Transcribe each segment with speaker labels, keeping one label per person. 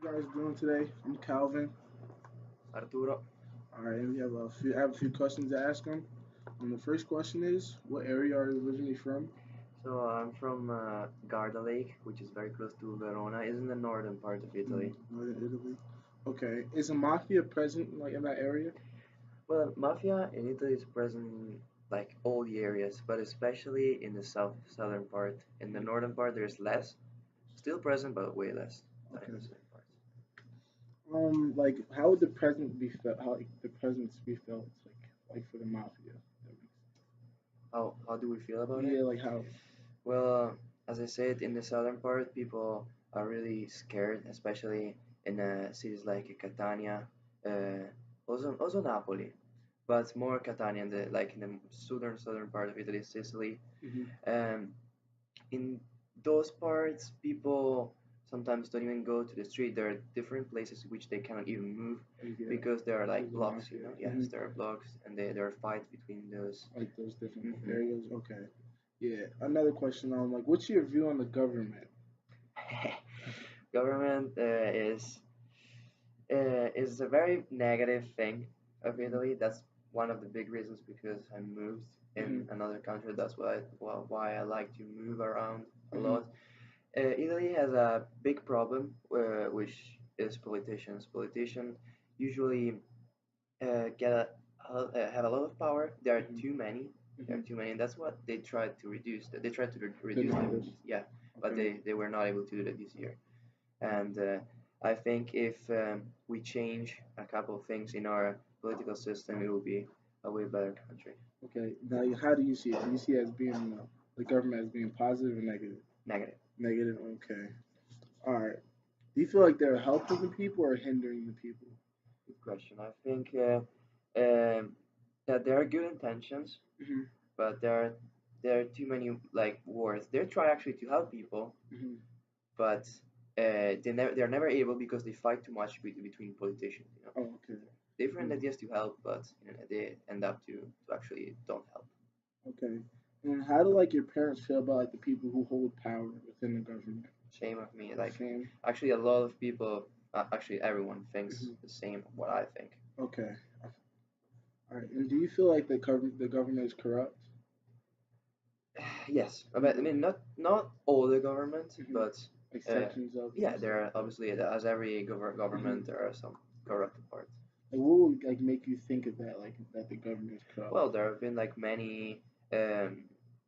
Speaker 1: you guys doing today? I'm Calvin.
Speaker 2: Arturo.
Speaker 1: All right, and I have a few questions to ask him. The first question is, what area are you originally from?
Speaker 2: So I'm from Garda Lake, which is very close to Verona. It's in the northern part of Italy.
Speaker 1: Northern Italy. Okay, is a mafia present like in that area?
Speaker 2: Well, mafia in Italy is present in like all the areas, but especially in the southern part. In the northern part, there's less, still present, but way less than in
Speaker 1: Okay.
Speaker 2: the southern part.
Speaker 1: Like how would the present be felt? How like the presence be felt like for the mafia?
Speaker 2: How do we feel about it?
Speaker 1: Yeah, like how?
Speaker 2: Well, as I said, in the southern part, people are really scared, especially in cities like Catania, uh, also Napoli, but more Catania, like in the southern part of Italy, Sicily.
Speaker 1: Hmm.
Speaker 2: Um, in those parts, people sometimes don't even go to the street. There are different places which they cannot even move
Speaker 1: Yeah,
Speaker 2: because there are
Speaker 1: there's
Speaker 2: like
Speaker 1: the
Speaker 2: blocks.
Speaker 1: mafia.
Speaker 2: Yes, there are blocks, and there are fights between those.
Speaker 1: Like those different
Speaker 2: Hmm
Speaker 1: areas. Okay. Yeah. Another question. Like, what's your view on the government?
Speaker 2: Government is a very negative thing of Italy. That's one of the big reasons because I moved
Speaker 1: Hmm.
Speaker 2: in another country. That's why I like to move around a
Speaker 1: Hmm.
Speaker 2: lot. Italy has a big problem, which is politicians. Politicians usually have a lot of power. There are
Speaker 1: Hmm.
Speaker 2: too many. There
Speaker 1: Hmm.
Speaker 2: are too many, and that's what they tried to reduce. They tried to
Speaker 1: The
Speaker 2: reduce them.
Speaker 1: numbers.
Speaker 2: Yeah, but
Speaker 1: Okay.
Speaker 2: they were not able to do that this year. And I think if we change a couple of things in our political system, it will be a way better country.
Speaker 1: Okay. Now, how do you see it? Do you see it as being the government as being positive or negative?
Speaker 2: Negative.
Speaker 1: Negative. Okay. All right. Do you feel like they're helping the people or hindering the people?
Speaker 2: Good question. I think that there are good intentions,
Speaker 1: Hmm.
Speaker 2: but there are too many like wars. They try actually to help people,
Speaker 1: Hmm.
Speaker 2: but they're never able because they fight too much between politicians.
Speaker 1: Oh, okay.
Speaker 2: Different
Speaker 1: Mm,
Speaker 2: ideas to help, but they end up to actually don't help.
Speaker 1: okay. And how do like your parents feel about like the people who hold power within the government?
Speaker 2: Same of me. Like
Speaker 1: Same.
Speaker 2: actually, a lot of people, actually everyone thinks
Speaker 1: Hmm.
Speaker 2: the same of what I think.
Speaker 1: Okay. All right. And do you feel like the government is corrupt?
Speaker 2: Yes, but I
Speaker 1: Hmm.
Speaker 2: mean not all the government,
Speaker 1: Hmm.
Speaker 2: but
Speaker 1: Like
Speaker 2: uh,
Speaker 1: sections of
Speaker 2: yeah,
Speaker 1: them.
Speaker 2: there are obviously as every government
Speaker 1: Hmm.
Speaker 2: there are some corrupted parts.
Speaker 1: Like, what would like make you think of that? Like that the government is corrupt?
Speaker 2: Well, there have been like um,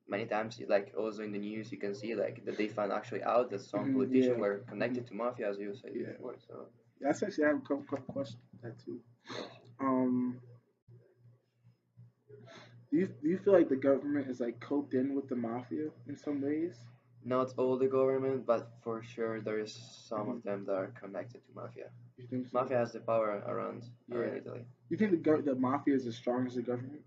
Speaker 2: many times, like also in the news, you can see like that they found actually out that some
Speaker 1: Hmm.
Speaker 2: politicians
Speaker 1: Yeah.
Speaker 2: were
Speaker 1: Hmm.
Speaker 2: connected to mafia, as you said
Speaker 1: Yeah.
Speaker 2: before. So
Speaker 1: That's actually I have a couple questions on that too.
Speaker 2: yes,
Speaker 1: Um, do you feel like the government is like coped in with the mafia in some ways?
Speaker 2: not all the government, but for sure there is some
Speaker 1: Hmm.
Speaker 2: of them that are connected to mafia.
Speaker 1: You think so?
Speaker 2: Mafia has the power around
Speaker 1: Yeah.
Speaker 2: Italy.
Speaker 1: You think the mafia is as strong as the government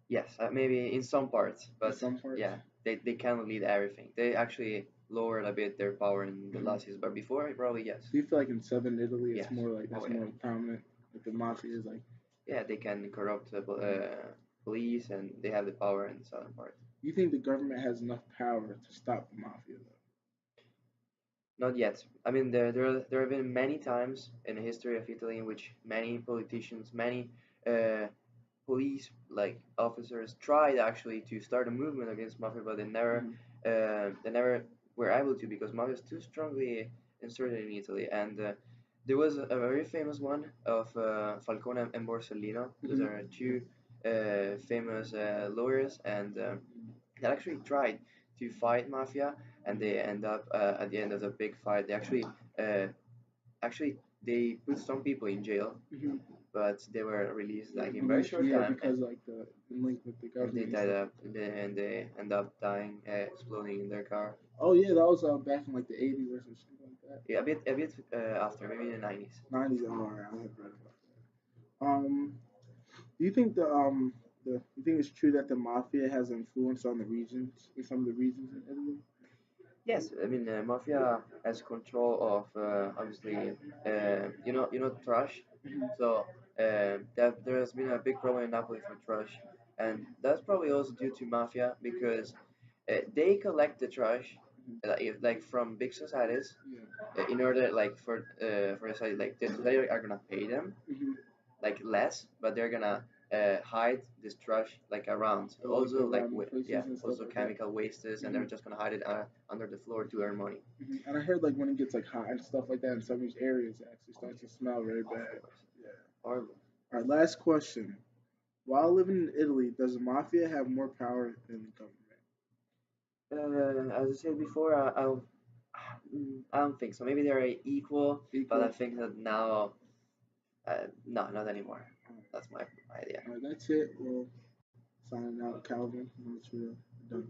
Speaker 2: Yes, maybe in some parts,
Speaker 1: in
Speaker 2: but
Speaker 1: some parts?
Speaker 2: yeah, they cannot lead everything. They actually lowered a bit their power in the
Speaker 1: Hmm.
Speaker 2: last years, but before probably yes.
Speaker 1: Do you feel like in southern Italy it's
Speaker 2: Yes.
Speaker 1: more like
Speaker 2: Oh
Speaker 1: that's
Speaker 2: yeah.
Speaker 1: more prominent? Like the
Speaker 2: Of course.
Speaker 1: mafia is like.
Speaker 2: Yeah, they can corrupt the
Speaker 1: Mhm.
Speaker 2: police, and they have the power in the southern part.
Speaker 1: You think the government has enough power to stop the mafia
Speaker 2: Not yet. I mean, there have been many times in the history of Italy in which many politicians, many uh, police like officers tried actually to start a movement against mafia, but
Speaker 1: though? Hmm.
Speaker 2: they never were able to because mafia is too strongly inserted in Italy. And there was a very famous one of Falcone and Borsellino. Those
Speaker 1: Hmm.
Speaker 2: are two famous lawyers, and that actually tried to fight mafia, and they end up at the end of the big fight. They uh, actually they put some people in jail,
Speaker 1: Hmm.
Speaker 2: but they were released like in very
Speaker 1: Release,
Speaker 2: short
Speaker 1: yeah,
Speaker 2: time,
Speaker 1: because like the link with the
Speaker 2: and they
Speaker 1: government and
Speaker 2: died
Speaker 1: stuff
Speaker 2: up,
Speaker 1: like that.
Speaker 2: and they end up dying, exploding in their car.
Speaker 1: Oh yeah, that was back in like the 80s or something like that.
Speaker 2: Yeah, a bit after, maybe in the 90s.
Speaker 1: 90s. Oh, alright, I have read about that. Do you think you think it's true that the mafia has influence on the regions in some of the regions in Italy?
Speaker 2: Yes, I mean mafia has control of obviously trash.
Speaker 1: Hmm.
Speaker 2: So that there has been a big problem in Napoli for trash, and that's probably also due to mafia because they collect the trash,
Speaker 1: Mhm.
Speaker 2: like from big societies,
Speaker 1: Yeah.
Speaker 2: in order like for a society like this, they are gonna pay them
Speaker 1: Mhm.
Speaker 2: like less, but they're gonna hide this trash like around.
Speaker 1: Or like
Speaker 2: Also like
Speaker 1: around the
Speaker 2: yeah,
Speaker 1: places and stuff
Speaker 2: also
Speaker 1: like that.
Speaker 2: chemical wastes, and they're
Speaker 1: Mhm.
Speaker 2: just gonna hide it under the floor to earn money.
Speaker 1: And I heard like when it gets like hot and stuff like that in some of these areas, it actually
Speaker 2: Oh
Speaker 1: starts
Speaker 2: yeah,
Speaker 1: to smell very
Speaker 2: of
Speaker 1: bad.
Speaker 2: course,
Speaker 1: Yeah.
Speaker 2: horrible.
Speaker 1: All right. Last question. While living in Italy, does the mafia have more power than the government?
Speaker 2: As I said before, I don't think so. Maybe they're equal, but I
Speaker 1: Equal.
Speaker 2: think that now, no, not anymore.
Speaker 1: All right.
Speaker 2: That's my idea.
Speaker 1: All right. That's it. Well, signing out, Calvin. I'm sure done.